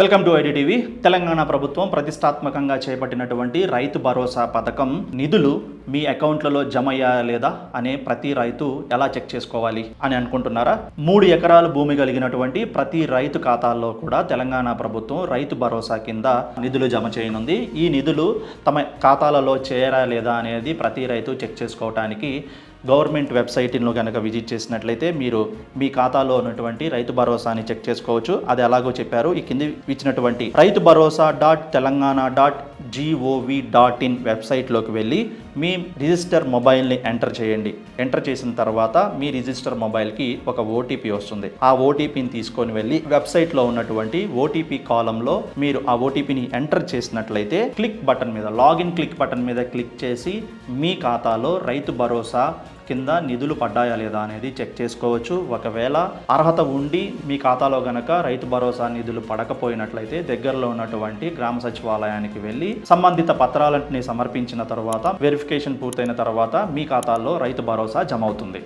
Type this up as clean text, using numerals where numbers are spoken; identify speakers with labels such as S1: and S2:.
S1: Welcome to IDTV. Telangana ప్రభుత్వం ప్రతిష్టాత్మకంగా చేపట్టినటువంటి రైతు భరోసా పథకం నిధులు మీ అకౌంట్లలో జమ అయ్యా లేదా అనే ప్రతి రైతు ఎలా చెక్ చేసుకోవాలి అని అనుకుంటున్నారా? 3 ఎకరాల భూమి కలిగినటువంటి ప్రతి రైతు ఖాతాల్లో కూడా తెలంగాణ ప్రభుత్వం రైతు భరోసా కింద నిధులు జమ చేయనుంది. ఈ నిధులు తమ ఖాతాలలో చేరా లేదా అనేది ప్రతి రైతు చెక్ చేసుకోవడానికి గవర్నమెంట్ వెబ్సైట్ను కనుక విజిట్ చేసినట్లయితే మీరు మీ ఖాతాలో ఉన్నటువంటి రైతు భరోసాని చెక్ చేసుకోవచ్చు. అది ఎలాగో చెప్పారు. ఈ కింది ఇచ్చినటువంటి రైతు భరోసా .telangan.gov.in వెబ్సైట్లోకి వెళ్ళి మీ రిజిస్టర్ మొబైల్ని ఎంటర్ చేయండి. ఎంటర్ చేసిన తర్వాత మీ రిజిస్టర్ మొబైల్కి ఒక ఓటీపీ వస్తుంది. ఆ ఓటీపీని తీసుకొని వెళ్ళి వెబ్సైట్లో ఉన్నటువంటి ఓటీపీ కాలంలో మీరు ఆ ఓటీపీని ఎంటర్ చేసినట్లయితే క్లిక్ బటన్ మీద లాగిన్ క్లిక్ బటన్ మీద క్లిక్ చేసి మీ ఖాతాలో రైతు భరోసా కింద నిధులు పడ్డాయా లేదా అనేది చెక్ చేసుకోవచ్చు. ఒకవేళ అర్హత ఉండి మీ ఖాతాలో గనక రైతు భరోసా నిధులు పడకపోయినట్లయితే దగ్గరలో ఉన్నటువంటి గ్రామ సచివాలయానికి వెళ్ళి సంబంధిత పత్రాలన్నింటినీ సమర్పించిన తర్వాత వెరిఫికేషన్ పూర్తయిన తర్వాత మీ ఖాతాల్లో రైతు భరోసా జమ అవుతుంది.